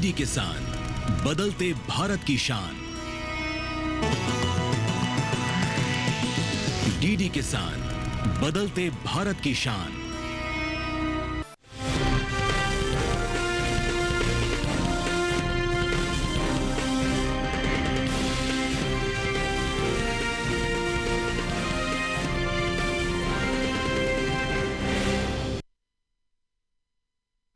DD किसान, बदलते भारत की शान। डीडी किसान, बदलते भारत की शान।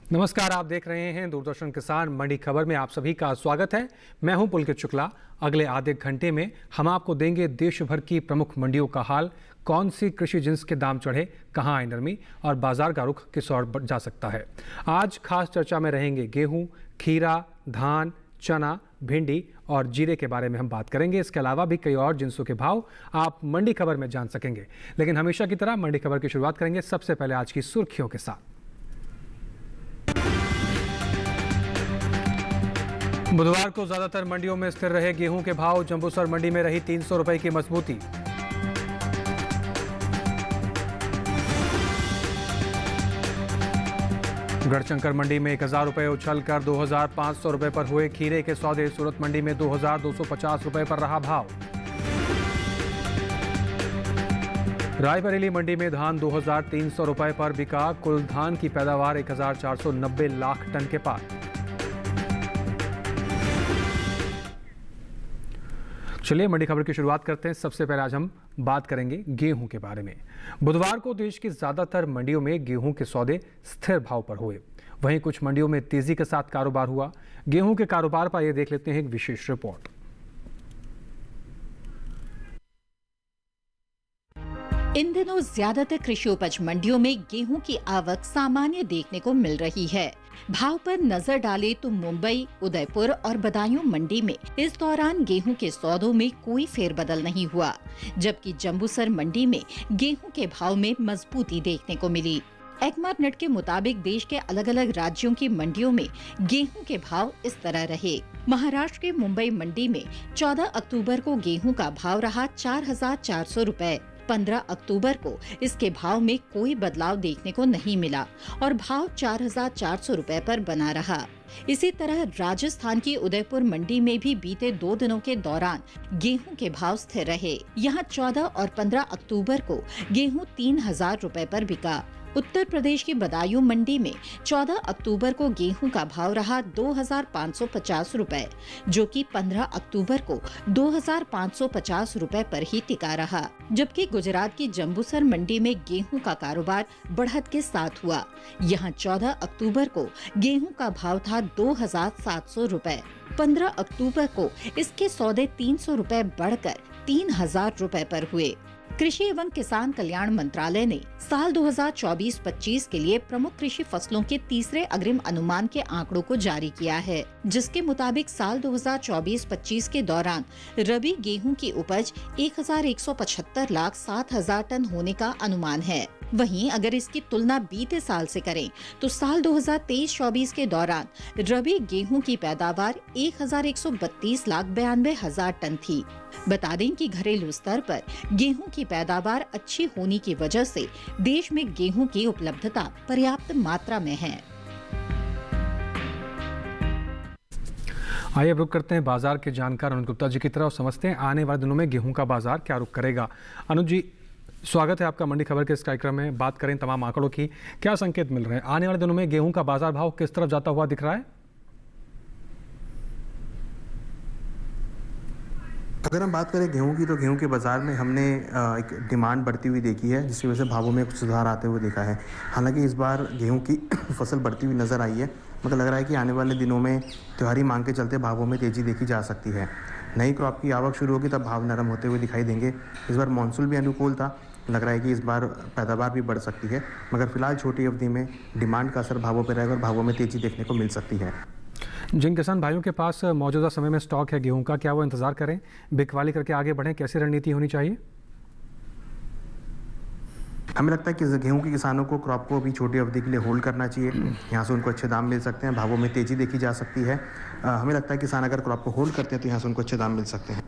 नमस्कार, आप देख रहे हैं दूरदर्शन किसान मंडी खबर में आप सभी का स्वागत है। मैं हूं पुलकित शुक्ला। अगले आधे घंटे में हम आपको देंगे देश भर की प्रमुख मंडियों का हाल, कौन सी कृषि जिन्स के दाम चढ़े, कहां आई नरमी और बाजार का रुख किस ओर जा सकता है। आज खास चर्चा में रहेंगे गेहूं, खीरा, धान, चना, भिंडी और जीरे के बारे में हम बात करेंगे। इसके अलावा भी कई और जिन्सों के भाव आप मंडी खबर में जान सकेंगे। लेकिन हमेशा की तरह मंडी खबर की शुरुआत करेंगे सबसे पहले आज की सुर्खियों के साथ। बुधवार को ज्यादातर मंडियों में स्थिर रहे गेहूं के भाव। जंबूसर मंडी में रही 300 रुपए की मजबूती। गढ़शंकर मंडी में 1000 रुपए उछलकर 2500 रुपए पर हुए खीरे के सौदे। सूरत मंडी में 2250 रुपए पर रहा भाव। रायबरेली मंडी में धान 2300 रुपए पर बिका। कुल धान की पैदावार 1490 लाख टन के पार। चलिए मंडी खबर की शुरुआत करते हैं। सबसे पहले आज हम बात करेंगे गेहूं के बारे में। बुधवार को देश की ज्यादातर मंडियों में गेहूं के सौदे स्थिर भाव पर हुए। वहीं कुछ मंडियों में तेजी के साथ कारोबार हुआ। गेहूं के कारोबार पर यह देख लेते हैं एक विशेष रिपोर्ट। इन दिनों ज्यादातर कृषि उपज मंडियों में गेहूं की आवक सामान्य देखने को मिल रही है। भाव पर नजर डालें तो मुंबई, उदयपुर और बदायूं मंडी में इस दौरान गेहूं के सौदों में कोई फेरबदल नहीं हुआ, जबकि जंबूसर मंडी में गेहूं के भाव में मजबूती देखने को मिली। एक्मार्ट के मुताबिक देश के अलग अलग राज्यों की मंडियों में गेहूं के भाव इस तरह रहे। महाराष्ट्र के मुंबई मंडी में 14 अक्टूबर को गेहूं का भाव रहा 4400 रुपए। 15 अक्टूबर को इसके भाव में कोई बदलाव देखने को नहीं मिला और भाव 4400 रुपए पर बना रहा। इसी तरह राजस्थान की उदयपुर मंडी में भी बीते 2 दिनों के दौरान गेहूं के भाव स्थिर रहे। यहाँ 14 और 15 अक्टूबर को गेहूं 3000 रुपए पर बिका। उत्तर प्रदेश की बदायूं मंडी में 14 अक्टूबर को गेहूं का भाव रहा 2550 रुपए, जो कि 15 अक्टूबर को 2550 रुपए पर ही टिका रहा। जबकि गुजरात की जंबूसर मंडी में गेहूं का कारोबार बढ़त के साथ हुआ। यहां 14 अक्टूबर को गेहूं का भाव था 2700 रुपए। 15 अक्टूबर को इसके सौदे 300 रुपए बढ़कर 3000 रुपए पर हुए। कृषि एवं किसान कल्याण मंत्रालय ने साल 2024-25 के लिए प्रमुख कृषि फसलों के तीसरे अग्रिम अनुमान के आंकड़ों को जारी किया है, जिसके मुताबिक साल 2024-25 के दौरान रबी गेहूं की उपज 1175 लाख 7,000 टन होने का अनुमान है। वहीं अगर इसकी तुलना बीते साल से करें तो साल 2023-24 के दौरान रबी गेहूं की पैदावार 1132 लाख 92,000 टन थी। बता दें कि घरेलू स्तर पर गेहूं की पैदावार अच्छी होने की वजह से देश में गेहूं की उपलब्धता पर्याप्त मात्रा में है। आइए अब रुक करते हैं बाजार के जानकार अनुज गुप्ता जी की तरफ और समझते हैं आने वाले दिनों में गेहूं का बाजार क्या रुख करेगा। अनुज जी, स्वागत है आपका मंडी खबर के इस कार्यक्रम में। बात करें तमाम आंकड़ों की, क्या संकेत मिल रहे हैं आने वाले दिनों में गेहूं का बाजार भाव किस तरफ जाता हुआ दिख रहा है? अगर हम बात करें गेहूं की, तो गेहूं के बाज़ार में हमने एक डिमांड बढ़ती हुई देखी है, जिसकी वजह से भावों में कुछ सुधार आते हुए देखा है। हालांकि इस बार गेहूं की फसल बढ़ती हुई नज़र आई है, मगर लग रहा है कि आने वाले दिनों में त्योहारी मांग के चलते भावों में तेज़ी देखी जा सकती है। नई क्रॉप की आवक शुरू होगी तब भाव नरम होते हुए दिखाई देंगे। इस बार मानसून भी अनुकूल था, लग रहा है कि इस बार पैदावार भी बढ़ सकती है, मगर फिलहाल छोटी अवधि में डिमांड का असर भावों पर रहेगा और भावों में तेज़ी देखने को मिल सकती है। जिन किसान भाइयों के पास मौजूदा समय में स्टॉक है गेहूं का, क्या वो इंतजार करें, बिकवाली करके आगे बढ़ें? कैसी रणनीति होनी चाहिए? हमें लगता है कि गेहूं के किसानों को क्रॉप को अभी छोटी अवधि के लिए होल्ड करना चाहिए। यहाँ से उनको अच्छे दाम मिल सकते हैं, भावों में तेज़ी देखी जा सकती है। हमें लगता है किसान अगर क्रॉप को होल्ड करते हैं तो यहाँ से उनको अच्छे दाम मिल सकते हैं।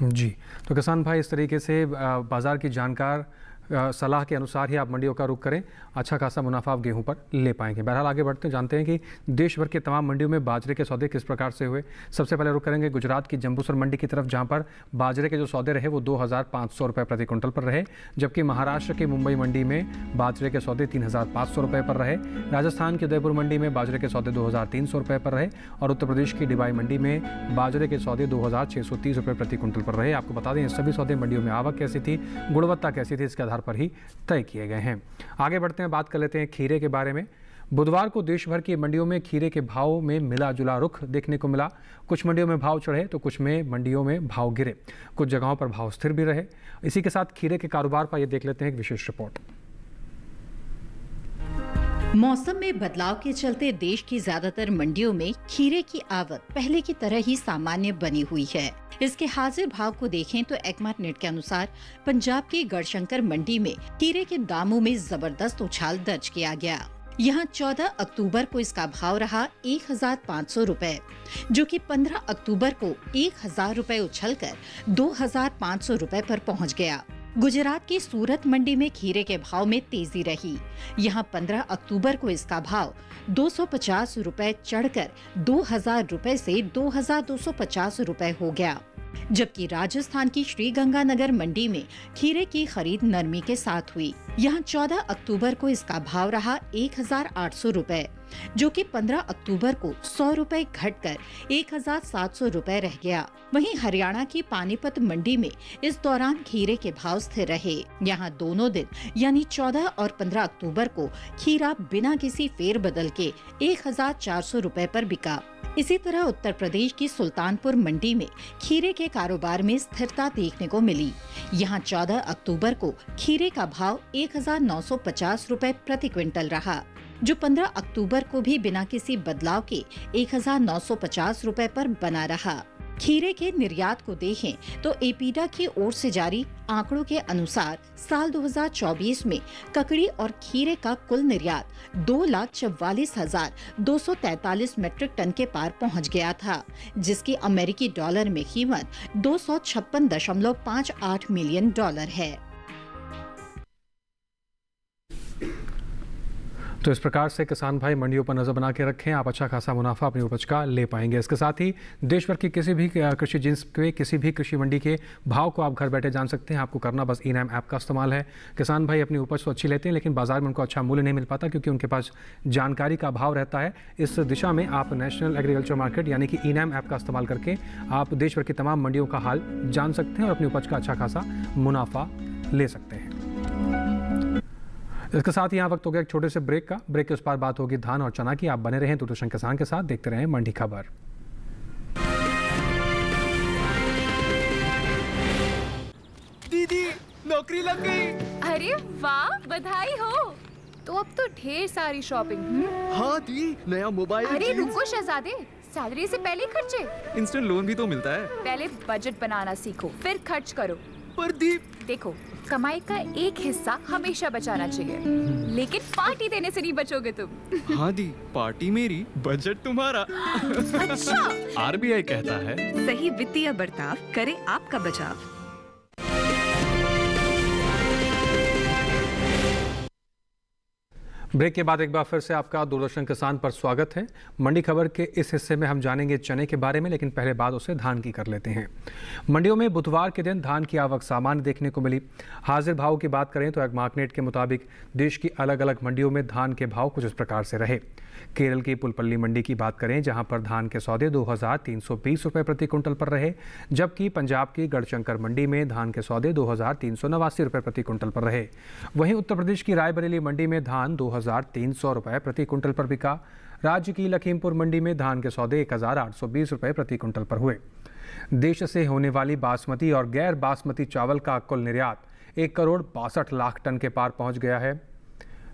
जी, तो किसान भाई इस तरीके से बाज़ार की जानकार सलाह के अनुसार ही आप मंडियों का रुख करें, अच्छा खासा मुनाफा आप गेहूं पर ले पाएंगे। बहरहाल आगे बढ़ते हैं, जानते हैं कि देश भर के तमाम मंडियों में बाजरे के सौदे किस प्रकार से हुए। सबसे पहले रुख करेंगे गुजरात की जंबूसर मंडी की तरफ, जहां पर बाजरे के जो सौदे रहे वो 2,500 रुपये प्रति क्विंटल पर रहे, जबकि महाराष्ट्र की मुंबई मंडी में बाजरे के सौदे 3,500 रुपये पर रहे। राजस्थान की उदयपुर मंडी में बाजरे के सौदे 2,300 रुपये पर रहे और उत्तर प्रदेश की डिबाई मंडी में बाजरे के सौदे 2,630 रुपये प्रति क्विंटल पर रहे। आपको बता दें, सभी सौदे मंडियों में आवक कैसी थी, गुणवत्ता कैसी थी, इसके आधार पर ही तय किए गए हैं। आगे बढ़ते हैं, बात कर लेते हैं खीरे के बारे में। बुधवार को देश भर की मंडियों में खीरे के भाव में मिला जुला रुख देखने को मिला। कुछ मंडियों में भाव चढ़े तो कुछ में मंडियों में भाव गिरे, कुछ जगहों पर भाव स्थिर भी रहे। इसी के साथ खीरे के कारोबार पर ये देख लेते हैं एक विशेष रिपोर्ट। मौसम में बदलाव के चलते देश की ज्यादातर मंडियों में खीरे की आवक पहले की तरह ही सामान्य बनी हुई है। इसके हाजिर भाव को देखें तो एकमार्ट नेट के अनुसार पंजाब की गढ़शंकर मंडी में खीरे के दामों में जबरदस्त उछाल दर्ज किया गया। यहाँ 14 अक्टूबर को इसका भाव रहा 1,500 रुपए, जो कि 15 अक्टूबर को 1,000 रुपए उछलकर 2,500 रुपए पर पहुँच गया। गुजरात की सूरत मंडी में खीरे के भाव में तेजी रही। यहाँ 15 अक्टूबर को इसका भाव 250 रुपए चढ़कर 2,000 रुपए से 2,250 रुपए हो गया, जबकि राजस्थान की श्रीगंगानगर मंडी में खीरे की खरीद नरमी के साथ हुई। यहाँ 14 अक्टूबर को इसका भाव रहा 1,800 रुपए, जो कि 15 अक्टूबर को 100 रुपए घटकर 1,700 रुपए रह गया। वहीं हरियाणा की पानीपत मंडी में इस दौरान खीरे के भाव स्थिर रहे। यहाँ दोनों दिन यानी 14 और 15 अक्टूबर को खीरा बिना किसी फेरबदल के 1,400 रुपए पर बिका। इसी तरह उत्तर प्रदेश की सुल्तानपुर मंडी में खीरे के कारोबार में स्थिरता देखने को मिली। यहाँ 14 अक्टूबर को खीरे का भाव 1,950 रुपए प्रति क्विंटल रहा, जो 15 अक्टूबर को भी बिना किसी बदलाव के 1,950 रुपए पर बना रहा। खीरे के निर्यात को देखें तो एपीडा की ओर से जारी आंकड़ों के अनुसार साल 2024 में ककड़ी और खीरे का कुल निर्यात 2,44,243 मीट्रिक टन के पार पहुंच गया था, जिसकी अमेरिकी डॉलर में कीमत 256.58 मिलियन डॉलर है। तो इस प्रकार से किसान भाई मंडियों पर नज़र बना के रखें, आप अच्छा खासा मुनाफा अपनी उपज का ले पाएंगे। इसके साथ ही देश भर की किसी भी कृषि जिन्स के किसी भी कृषि मंडी के भाव को आप घर बैठे जान सकते हैं। आपको करना बस ई-नाम ऐप का इस्तेमाल है। किसान भाई अपनी उपज तो अच्छी लेते हैं, लेकिन बाजार में उनको अच्छा मूल्य नहीं मिल पाता क्योंकि उनके पास जानकारी का अभाव रहता है। इस दिशा में आप नेशनल एग्रीकल्चर मार्केट यानी कि ई-नाम ऐप का इस्तेमाल करके आप देश भर की तमाम मंडियों का हाल जान सकते हैं और अपनी उपज का अच्छा खासा मुनाफा ले सकते हैं। इसके साथ ही यहाँ वक्त हो गया एक छोटे से ब्रेक का। ब्रेक के उस पार बात होगी धान और चना की। आप बने रहें दूरदर्शन किसान के साथ, देखते रहें मंडी खबर। दीदी नौकरी लग गई। अरे वाह, बधाई हो। तो अब तो ढेर सारी शॉपिंग। हाँ दी, नया मोबाइल। अरे रुको शहजादे, सैलरी से पहले खर्चे। इंस्टेंट लोन भी तो मिलता है। पहले बजट बनाना सीखो, फिर खर्च करो। पर दी, देखो, कमाई का एक हिस्सा हमेशा बचाना चाहिए, लेकिन पार्टी देने से नहीं बचोगे तुम। हाँ दी, पार्टी मेरी, बजट तुम्हारा। अच्छा, आरबीआई कहता है सही वित्तीय बर्ताव करे आपका बचाव। ब्रेक के बाद एक बार फिर से आपका दूरदर्शन किसान पर स्वागत है। मंडी खबर के इस हिस्से में हम जानेंगे चने के बारे में, लेकिन पहले बात उसे धान की कर लेते हैं। मंडियों में बुधवार के दिन धान की आवक सामान्य देखने को मिली। हाजिर भाव की बात करें तो एग्मार्कनेट के मुताबिक देश की अलग अलग मंडियों में धान के भाव कुछ इस प्रकार से रहे। केरल की पुलपल्ली मंडी की बात करें, जहां पर धान के सौदे 2,320 रुपये प्रति क्विंटल पर रहे, जबकि पंजाब की गढ़शंकर मंडी में धान के सौदे 2,389 रुपये प्रति क्विंटल पर रहे। वहीं उत्तर प्रदेश की रायबरेली मंडी में धान 2,300 रुपये प्रति क्विंटल पर बिका। राज्य की लखीमपुर मंडी में धान के सौदे 1,820 रुपये प्रति क्विंटल पर हुए। देश से होने वाली बासमती और गैर बासमती चावल का कुल निर्यात 1,62,00,000 टन के पार पहुंच गया है।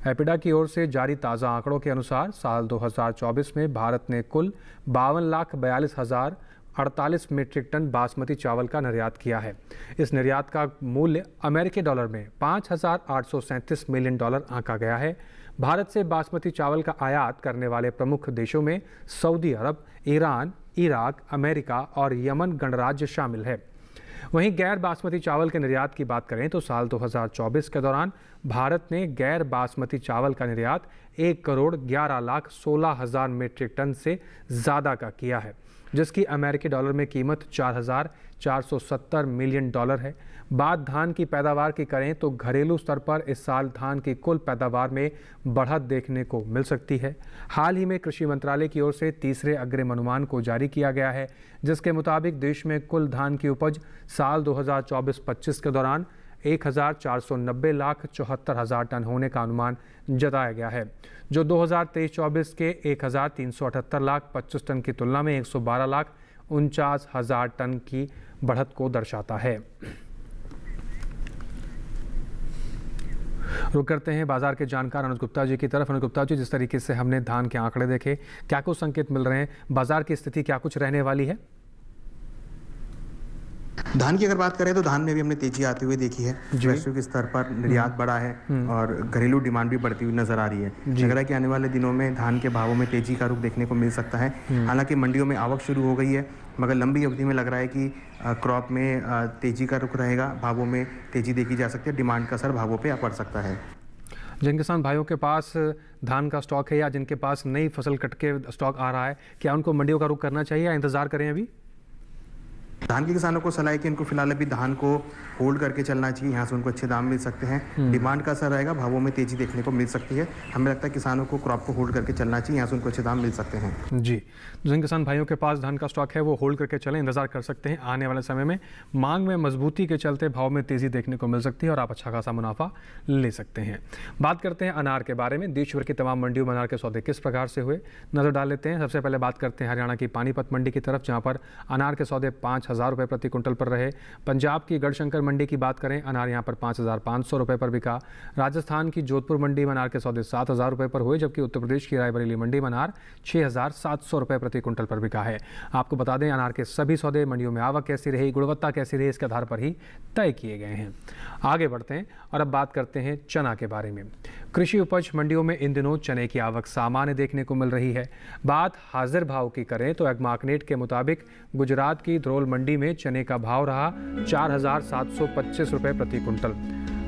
एपिडा की ओर से जारी ताज़ा आंकड़ों के अनुसार साल 2024 में भारत ने कुल 52,42,048 मीट्रिक टन बासमती चावल का निर्यात किया है। इस निर्यात का मूल्य अमेरिकी डॉलर में 5,837 मिलियन डॉलर आंका गया है। भारत से बासमती चावल का आयात करने वाले प्रमुख देशों में सऊदी अरब, ईरान, इराक, अमेरिका और यमन गणराज्य शामिल है। वहीं गैर बासमती चावल के निर्यात की बात करें तो साल 2024 के दौरान भारत ने गैर बासमती चावल का निर्यात 1,11,16,000 मीट्रिक टन से ज़्यादा का किया है, जिसकी अमेरिकी डॉलर में कीमत 4,470 मिलियन डॉलर है। बात धान की पैदावार की करें तो घरेलू स्तर पर इस साल धान की कुल पैदावार में बढ़त देखने को मिल सकती है। हाल ही में कृषि मंत्रालय की ओर से तीसरे अग्रिम अनुमान को जारी किया गया है, जिसके मुताबिक देश में कुल धान की उपज साल 2024-25 के दौरान 1,490,74,000 टन होने का अनुमान जताया गया है, जो 2023-24 के 1,378,25 टन की तुलना में 112,49,000 टन की बढ़त को दर्शाता है। रुक करते हैं बाजार के जानकार अनुज गुप्ता जी की तरफ। अनुज गुप्ता जी, जिस तरीके से हमने धान के आंकड़े देखे, क्या कुछ संकेत मिल रहे हैं, बाजार की स्थिति क्या कुछ रहने वाली है? धान की अगर बात करें तो धान में भी हमने तेजी आती हुई देखी है। वैश्विक स्तर पर निर्यात बढ़ा है और घरेलू डिमांड भी बढ़ती हुई नजर आ रही है। लग रहा है कि आने वाले दिनों में धान के भावों में तेजी का रुख देखने को मिल सकता है। हालांकि मंडियों में आवक शुरू हो गई है, मगर लंबी अवधि में लग रहा है कि क्रॉप में तेजी का रुख रहेगा, भावों में तेजी देखी जा सकती है, डिमांड का असर भावों पर पड़ सकता है। जिन किसान भाइयों के पास धान का स्टॉक है या जिनके पास नई फसल कट के स्टॉक आ रहा है, क्या उनको मंडियों का रुख करना चाहिए या इंतजार करें? अभी धान के किसानों को सलाह है कि इनको फिलहाल अभी धान को होल्ड करके चलना चाहिए, यहाँ से उनको अच्छे दाम मिल सकते हैं, डिमांड का असर रहेगा, भावों में तेजी देखने को मिल सकती है। हमें लगता है किसानों को क्रॉप को होल्ड करके चलना चाहिए, यहाँ से उनको अच्छे दाम मिल सकते हैं। जी, जिन किसान भाइयों के पास धान का स्टॉक है वो होल्ड करके चलें, इंतजार कर सकते हैं। आने वाले समय में मांग में मजबूती के चलते भाव में तेजी देखने को मिल सकती है और आप अच्छा खासा मुनाफा ले सकते हैं। बात करते हैं अनार के बारे में। देश भर की तमाम मंडियों में अनार के सौदे किस प्रकार से हुए, नजर डाल लेते हैं। सबसे पहले बात करते हैं हरियाणा की पानीपत मंडी की तरफ, जहाँ पर अनार के सौदे 5,000 रुपये प्रति क्विंटल पर रहे। पंजाब की गढ़शंकर मंडी की बात करें, अनार यहां पर 5,500 रुपये पर बिका। राजस्थान की जोधपुर मंडी में अनार के सौदे 7,000 रुपये पर हुए, जबकि उत्तर प्रदेश की रायबरेली मंडी में अनार 6,700 रुपये प्रति क्विंटल पर बिका है। आपको बता दें, अनार के सभी सौदे मंडियों में आवक कैसी रही, गुणवत्ता कैसी रही, इसके आधार पर ही तय किए गए हैं। आगे बढ़ते हैं और अब बात करते हैं चना के बारे में। कृषि उपज मंडियों में इन दिनों चने की आवक सामान्य देखने को मिल रही है। बात हाजिर भाव की करें तो एग्मार्कनेट के मुताबिक गुजरात की ध्रोल मंडी में चने का भाव रहा 4,725 रुपये प्रति क्विंटल।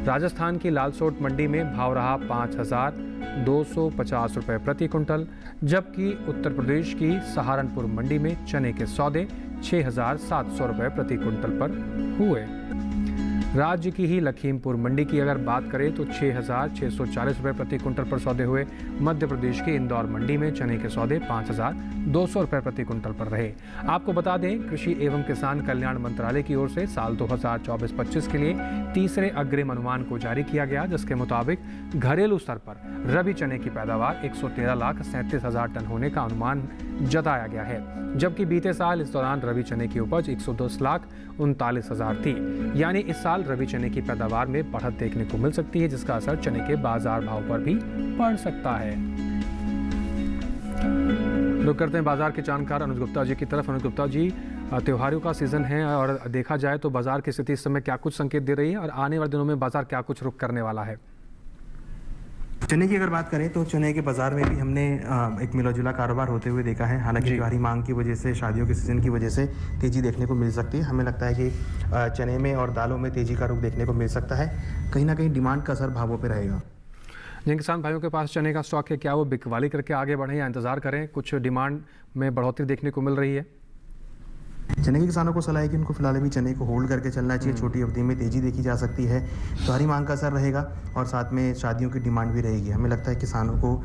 राजस्थान की लालसोट मंडी में भाव रहा 5,250 रुपये प्रति क्विंटल, जबकि उत्तर प्रदेश की सहारनपुर मंडी में चने के सौदे 6,700 रुपये प्रति क्विंटल पर हुए। राज्य की ही लखीमपुर मंडी की अगर बात करें तो 6,640 रुपये प्रति क्विंटल पर सौदे हुए। मध्य प्रदेश की इंदौर मंडी में चने के सौदे 5,200 रुपये प्रति क्विंटल पर रहे। आपको बता दें, कृषि एवं किसान कल्याण मंत्रालय की ओर से साल 2024-25 के लिए तीसरे अग्रिम अनुमान को जारी किया गया, जिसके मुताबिक घरेलू स्तर पर रबी चने की पैदावार 113,37,000 टन होने का अनुमान जताया गया है, जबकि बीते साल इस दौरान रबी चने की उपज 110,39,000 थी। यानी इस साल रबी चने की पैदावार में बढ़त देखने को मिल सकती है, जिसका असर चने के बाजार भाव पर भी पड़ सकता है। रुक करते हैं बाजार के जानकार अनुज गुप्ता जी की तरफ। अनुज गुप्ता जी, त्योहारों का सीजन है और देखा जाए तो बाजार की स्थिति इस समय क्या कुछ संकेत दे रही है और आने वाले दिनों में बाजार क्या कुछ रुख करने वाला है? चने की अगर बात करें तो चने के बाजार में भी हमने एक मिला जुला कारोबार होते हुए देखा है। हालांकि त्योहारी मांग की वजह से, शादियों के सीजन की वजह से तेजी देखने को मिल सकती है। हमें लगता है कि चने में और दालों में तेजी का रुख देखने को मिल सकता है। कहीं ना कहीं डिमांड का असर भावों पर रहेगा। जिन किसान भाइयों के पास चने का स्टॉक है, क्या वो बिकवाली करके आगे बढ़ें या इंतजार करें? कुछ डिमांड में बढ़ोतरी देखने को मिल रही है। चने के किसानों को सलाह है कि उनको फिलहाल भी चने को होल्ड करके चलना चाहिए। छोटी अवधि में तेजी देखी जा सकती है, त्योहारी मांग का असर रहेगा और साथ में शादियों की डिमांड भी रहेगी। हमें लगता है किसानों को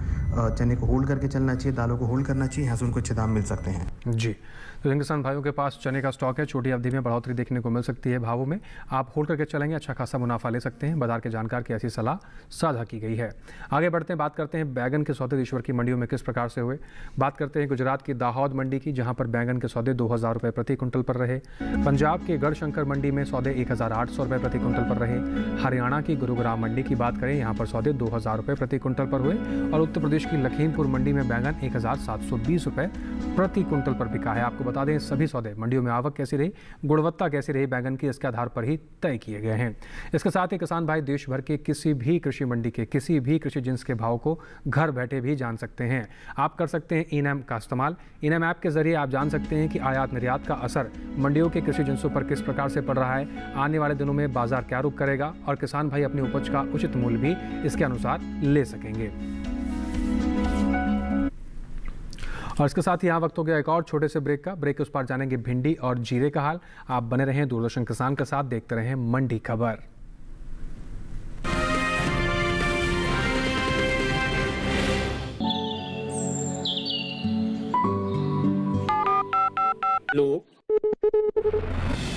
चने को होल्ड करके चलना चाहिए, दालों को होल्ड करना चाहिए, यहाँ से उनको अच्छे दाम मिल सकते हैं। जी, तो जिन किसान भाइयों के पास चने का स्टॉक है, छोटी अवधि में बढ़ोतरी देखने को मिल सकती है भावों में, आप होल्ड करके चलेंगे, अच्छा खासा मुनाफा ले सकते हैं। बाजार के जानकार की ऐसी सलाह साझा की गई है। आगे बढ़ते हैं, बात करते हैं बैगन के सौदे देशभर की मंडियों में किस प्रकार से हुए। बात करते हैं गुजरात की दाहोद मंडी की, जहां पर बैगन के सौदे 2,000 रुपये प्रति क्विंटल पर रहे। पंजाब के गढ़शंकर मंडी में सौदे 1,800 रुपये प्रति क्विंटल पर रहे। हरियाणा की गुरुग्राम मंडी की बात करें, यहाँ पर सौदे 2,000 रुपये प्रति क्विंटल पर हुए और उत्तर प्रदेश की लखीमपुर मंडी में बैगन 1,720 रुपये प्रति क्विंटल पर बिका है। आपको बता दें, सभी सौदे मंडियों में आवक कैसी रही, गुणवत्ता कैसी रही बैगन की, इसके आधार पर ही तय किए गए हैं। इसके साथ ही किसान भाई देश भर के किसी भी कृषि मंडी के किसी भी कृषि जिन्स के भाव को घर बैठे भी जान सकते हैं। आप कर सकते हैं इनएम का इस्तेमाल। इनएम ऐप के जरिए आप जान सकते हैं कि आयात निर्यात का असर मंडियों के कृषि जिंसों पर किस प्रकार से पड़ रहा है, आने वाले दिनों में बाजार क्या रुख करेगा और किसान भाई अपनी उपज का उचित मूल्य भी इसके अनुसार ले सकेंगे। और इसके साथ ही यहाँ वक्त हो गया एक और छोटे से ब्रेक का। ब्रेक के उस पार जानेंगे भिंडी और जीरे का हाल। आप बने रहें दूरदर्शन किसान के साथ, देखते रहें मंडी खबर।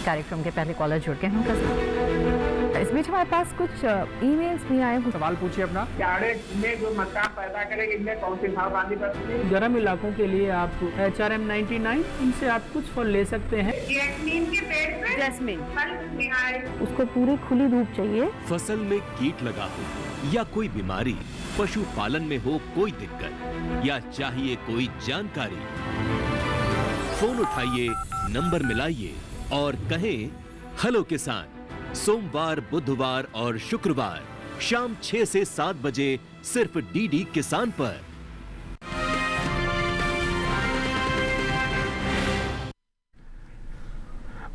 कार्यक्रम के पहले कॉलर जुड़ गए हैं। इस बीच हमारे पास कुछ ईमेल्स भी आए हैं। सवाल पूछिए अपना। में जो मक्का पैदा करेंगे इनमें कौन सी सावधानी बरतनी है? गर्म इलाकों के लिए आप HRM 99 इनसे आप कुछ फल ले सकते हैं। जैस्मीन के पेड़ पे जैस्मिन फल निहार उसको पूरी खुली धूप चाहिए। फसल में कीट लगा हो या कोई बीमारी, पशुपालन में हो कोई दिक्कत या चाहिए कोई जानकारी, फोन उठाइए, नंबर मिलाइए और कहें हेलो किसान। सोमवार, बुधवार और शुक्रवार शाम 6 से 7 बजे सिर्फ डीडी किसान पर।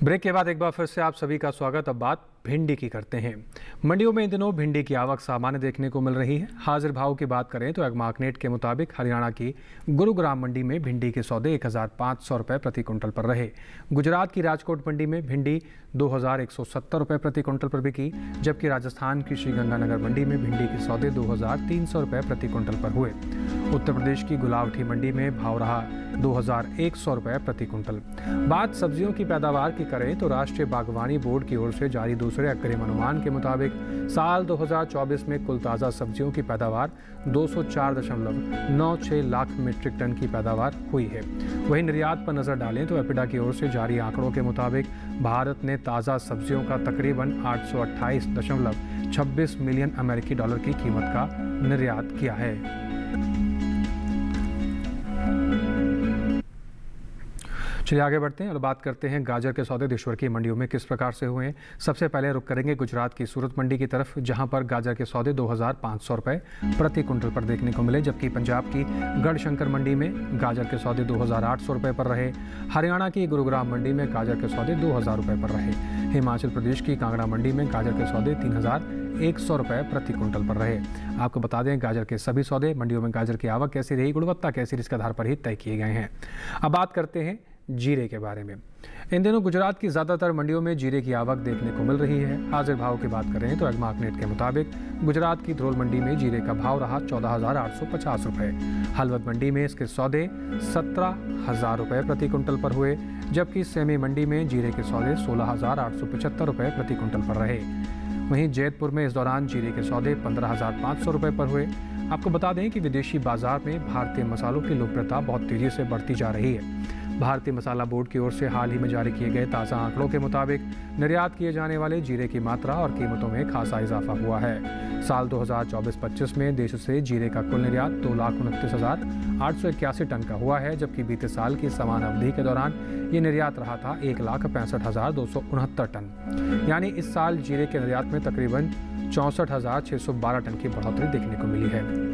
ब्रेक के बाद एक बार फिर से आप सभी का स्वागत। अब बात भिंडी की करते हैं। मंडियों में इन दिनों भिंडी की आवक सामान्य देखने को मिल रही है। हाजिर भाव की बात करें तो एग्मार्कनेट के मुताबिक हरियाणा की गुरुग्राम मंडी में भिंडी के सौदे 1500 रुपये प्रति क्विंटल पर रहे। गुजरात की राजकोट मंडी में भिंडी 2170 रुपये प्रति क्विंटल पर बिकी, जबकि राजस्थान की श्रीगंगानगर मंडी में भिंडी के सौदे 2300 रुपये प्रति क्विंटल पर हुए। उत्तर प्रदेश की गुलावटी मंडी में भाव रहा 2100 रुपये प्रति क्विंटल। बात सब्जियों की पैदावार की करें तो राष्ट्रीय बागवानी बोर्ड की ओर से जारी दूसरे अग्रिम अनुमान के मुताबिक साल 2024 में कुल ताज़ा सब्जियों की पैदावार 204.96 लाख मीट्रिक टन की पैदावार हुई है। वहीं निर्यात पर नजर डालें तो एपिडा की ओर से जारी आंकड़ों के मुताबिक भारत ने ताज़ा सब्जियों का तकरीबन 828.26 मिलियन अमेरिकी डॉलर की कीमत का निर्यात किया है। चलिए आगे बढ़ते हैं और बात करते हैं गाजर के सौदे देशभर की मंडियों में किस प्रकार से हुए हैं। सबसे पहले रुक करेंगे गुजरात की सूरत मंडी की तरफ, जहां पर गाजर के सौदे 2500 रुपये प्रति क्विंटल पर देखने को मिले, जबकि पंजाब की गढ़शंकर मंडी में गाजर के सौदे 2800 रुपये पर रहे। हरियाणा की गुरुग्राम मंडी में गाजर के सौदे 2000 रुपये पर रहे। हिमाचल प्रदेश की कांगड़ा मंडी में गाजर के सौदे 3100 रुपये प्रति क्विंटल पर रहे। आपको बता दें गाजर के सभी सौदे मंडियों में गाजर की आवक कैसी रही, गुणवत्ता कैसी, इसके आधार पर ही तय किए गए हैं। अब बात करते हैं जीरे के बारे में। इन दिनों गुजरात की ज़्यादातर मंडियों में जीरे की आवक देखने को मिल रही है। हाजिर भाव की बात करें तो एग्मार्कनेट के मुताबिक गुजरात की ध्रोल मंडी में जीरे का भाव रहा 14,850 रुपये। हलवद मंडी में इसके सौदे 17,000 रुपये प्रति क्विंटल पर हुए, जबकि सेमी मंडी में जीरे के सौदे 16,875 रुपये प्रति क्विंटल पर रहे। वहीं जैतपुर में इस दौरान जीरे के सौदे 15,500 रुपये पर हुए। आपको बता दें कि विदेशी बाजार में भारतीय मसालों की लोकप्रियता बहुत तेज़ी से बढ़ती जा रही है। भारतीय मसाला बोर्ड की ओर से हाल ही में जारी किए गए ताज़ा आंकड़ों के मुताबिक निर्यात किए जाने वाले जीरे की मात्रा और कीमतों में खासा इजाफा हुआ है। साल 2024-25 में देश से जीरे का कुल निर्यात 2,29,881 टन का हुआ है, जबकि बीते साल की समान अवधि के दौरान ये निर्यात रहा था 1,65,269 टन। यानी इस साल जीरे के निर्यात में तकरीबन 64,612 टन की बढ़ोतरी देखने को मिली है।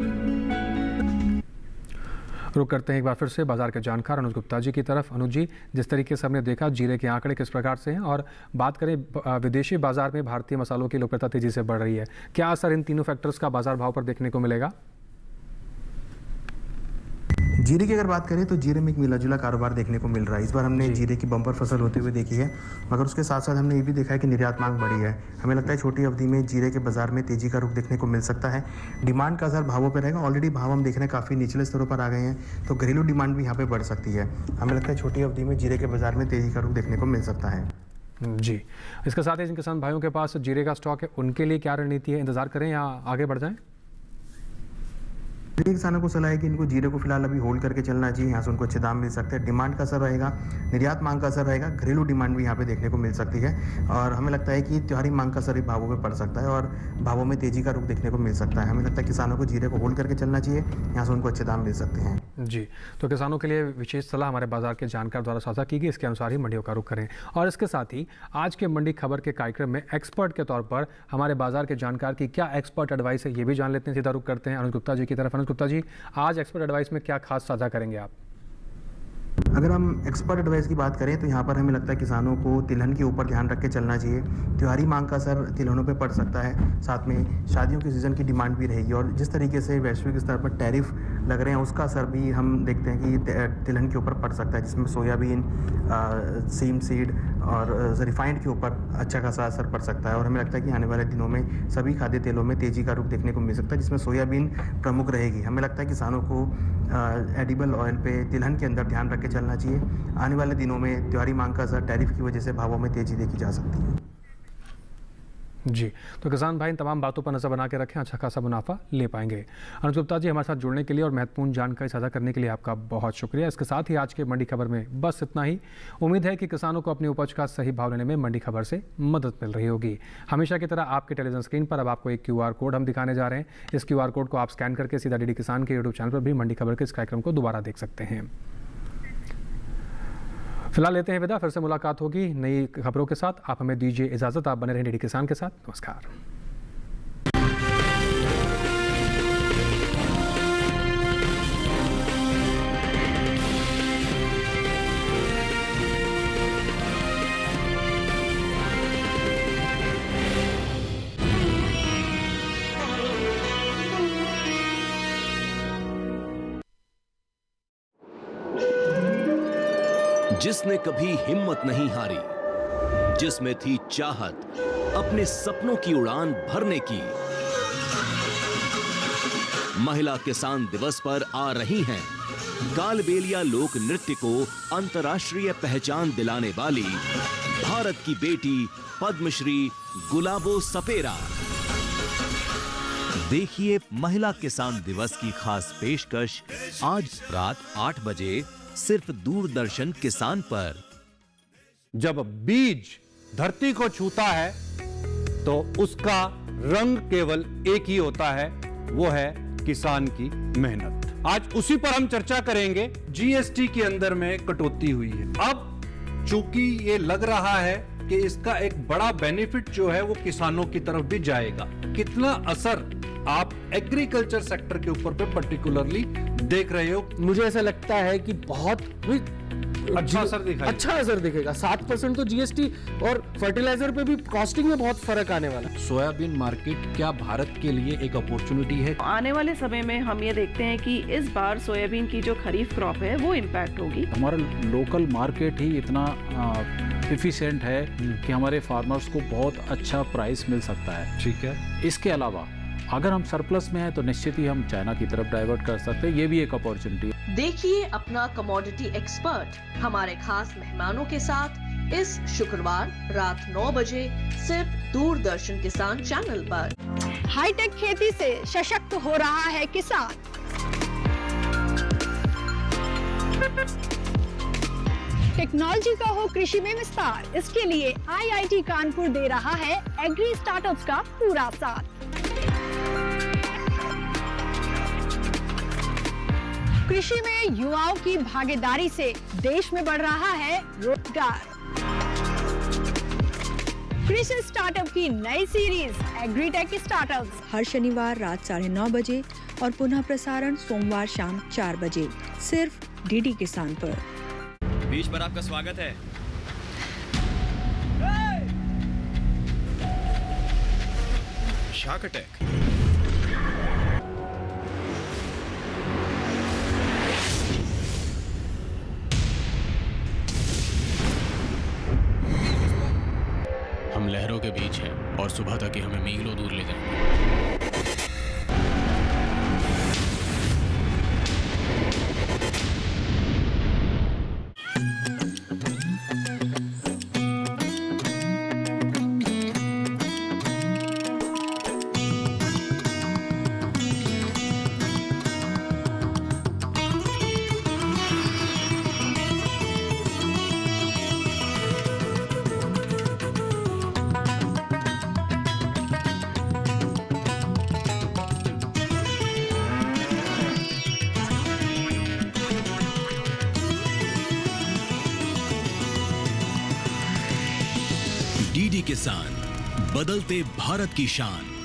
रुक करते हैं एक बार फिर से बाजार के जानकार अनुज गुप्ता जी की तरफ। अनुज जी, जिस तरीके से हमने देखा जीरे के आंकड़े किस प्रकार से हैं और बात करें विदेशी बाजार में भारतीय मसालों की लोकप्रियता तेजी से बढ़ रही है, क्या असर इन तीनों फैक्टर्स का बाजार भाव पर देखने को मिलेगा? जीरे की अगर बात करें तो जीरे में एक मिला जुला कारोबार देखने को मिल रहा है। इस बार हमने जीरे की बम्पर फसल होते हुए देखी है, मगर उसके साथ साथ हमने ये भी देखा है कि निर्यात मांग बढ़ी है। हमें लगता है छोटी अवधि में जीरे के बाजार में तेजी का रुख देखने को मिल सकता है। डिमांड का असर भावों पर रहेगा। ऑलरेडी भाव हम देख रहे हैं काफ़ी निचले स्तरों पर आ गए हैं, तो घरेलू डिमांड भी यहाँ पर बढ़ सकती है। हमें लगता है छोटी अवधि में जीरे के बाजार में तेजी का रुख देखने को मिल सकता है। जी, इसके साथ ही जिन किसान भाइयों के पास जीरे का स्टॉक है उनके लिए क्या रणनीति है, इंतजार करें या आगे बढ़ जाएं? किसानों को सलाह है कि इनको जीरे को फिलहाल अभी होल्ड करके चलना चाहिए। यहाँ से उनको अच्छे दाम मिल सकते हैं। डिमांड का असर रहेगा, निर्यात मांग का असर रहेगा, घरेलू डिमांड भी यहाँ पे देखने को मिल सकती है और हमें लगता है कि त्योहारी मांग का असर भावों पे पड़ सकता है और भावों में तेजी का रुख देखने को मिल सकता है। हमें लगता है किसानों को जीरे को होल्ड करके चलना चाहिए, यहाँ से उनको अच्छे दाम मिल सकते हैं। जी, तो किसानों के लिए विशेष सलाह हमारे बाजार के जानकार द्वारा साझा की गई, इसके अनुसार ही मंडियों का रुख करें। और इसके साथ ही आज के मंडी खबर के कार्यक्रम में एक्सपर्ट के तौर पर हमारे बाजार के जानकार की क्या एक्सपर्ट एडवाइस है ये भी जान लेते हैं। सीधा रुख करते हैं अनुज गुप्ता जी की तरफ। अनुज गुप्ता जी, आज एक्सपर्ट एडवाइस में क्या खास साझा करेंगे आप? अगर हम एक्सपर्ट एडवाइस की बात करें तो यहाँ पर हमें लगता है किसानों को तिलहन के ऊपर ध्यान रख के चलना चाहिए। त्योहारी मांग का असर तिलहनों पे पड़ सकता है, साथ में शादियों के सीज़न की डिमांड भी रहेगी, और जिस तरीके से वैश्विक स्तर पर टैरिफ लग रहे हैं उसका असर भी हम देखते हैं कि तिलहन के ऊपर पड़ सकता है, जिसमें सोयाबीन, सीम सीड और रिफाइंड के ऊपर अच्छा खासा असर पड़ सकता है। और हमें लगता है कि आने वाले दिनों में सभी खाद्य तेलों में तेज़ी का रुख देखने को मिल सकता है, जिसमें सोयाबीन प्रमुख रहेगी। हमें लगता है किसानों को एडिबल ऑयल पे तिलहन के अंदर ध्यान रख के चलना चाहिए। आने वाले दिनों में त्योहारी मांग का असर टैरिफ की वजह से भावों में तेजी देखी जा सकती है। जी, तो किसान भाई इन तमाम बातों पर नजर बना के रखें, अच्छा खासा मुनाफा ले पाएंगे। अनुज गुप्ता जी, हमारे साथ जुड़ने के लिए और महत्वपूर्ण जानकारी साझा करने के लिए आपका बहुत शुक्रिया। इसके साथ ही आज के मंडी खबर में बस इतना ही। उम्मीद है कि किसानों को अपनी उपज का सही भाव लेने में मंडी खबर से मदद मिल रही होगी। हमेशा की तरह आपके टेलीविजन स्क्रीन पर अब आपको एक QR कोड हम दिखाने जा रहे हैं। इस QR कोड को आप स्कैन करके सीधा DD किसान के YouTube चैनल पर भी मंडी खबर के इस कार्यक्रम को दोबारा देख सकते हैं। फिलहाल लेते हैं विदा, फिर से मुलाकात होगी नई खबरों के साथ। आप हमें दीजिए इजाजत, आप बने रहें DD किसान के साथ। नमस्कार। जिसने कभी हिम्मत नहीं हारी, जिसमें थी चाहत अपने सपनों की उड़ान भरने की, महिला किसान दिवस पर आ रही हैं कालबेलिया लोक नृत्य को अंतर्राष्ट्रीय पहचान दिलाने वाली भारत की बेटी पद्मश्री गुलाबो सपेरा। देखिए महिला किसान दिवस की खास पेशकश आज रात 8 बजे सिर्फ दूरदर्शन किसान पर। जब बीज धरती को छूता है तो उसका रंग केवल एक ही होता है, वो है किसान की मेहनत। आज उसी पर हम चर्चा करेंगे। GST के अंदर में कटौती हुई है। अब चूंकि ये लग रहा है कि इसका एक बड़ा बेनिफिट जो है वो किसानों की तरफ भी जाएगा, कितना असर आप एग्रीकल्चर सेक्टर के ऊपर पे पर्टिकुलरली देख रहे हो? मुझे ऐसा लगता है कि बहुत अच्छा असर दिखेगा। अच्छा असर दिखेगा। 7% तो GST और फर्टिलाइजर पे भी कॉस्टिंग में बहुत फर्क आने वाला। सोयाबीन मार्केट क्या भारत के लिए एक अपॉर्चुनिटी है? आने वाले समय में हम ये देखते हैं कि इस बार सोयाबीन की जो खरीफ क्रॉप है वो इम्पैक्ट होगी। हमारा लोकल मार्केट ही इतना एफिशिएंट है कि हमारे फार्मर्स को बहुत अच्छा प्राइस मिल सकता है। ठीक है, इसके अलावा अगर हम सरप्लस में हैं तो निश्चित ही हम चाइना की तरफ डाइवर्ट कर सकते हैं, ये भी एक अपॉर्चुनिटी है। देखिए अपना कमोडिटी एक्सपर्ट हमारे खास मेहमानों के साथ इस शुक्रवार रात 9 बजे सिर्फ दूरदर्शन किसान चैनल पर। हाईटेक खेती से सशक्त हो रहा है किसान। टेक्नोलॉजी का हो कृषि में विस्तार, इसके लिए IIT कानपुर दे रहा है एग्री स्टार्टअप्स का पूरा साथ। कृषि में युवाओं की भागीदारी से देश में बढ़ रहा है रोजगार। कृषि स्टार्टअप की नई सीरीज एग्रीटेक स्टार्टअप्स हर शनिवार रात 9:30 बजे और पुनः प्रसारण सोमवार शाम 4 बजे सिर्फ DD किसान पर। बीच पर आपका स्वागत है। Shark attack. हम लहरों के बीच हैं और सुबह तक ही हमें मीलों दूर ले जाएंगे। DD किसान, बदलते भारत की शान।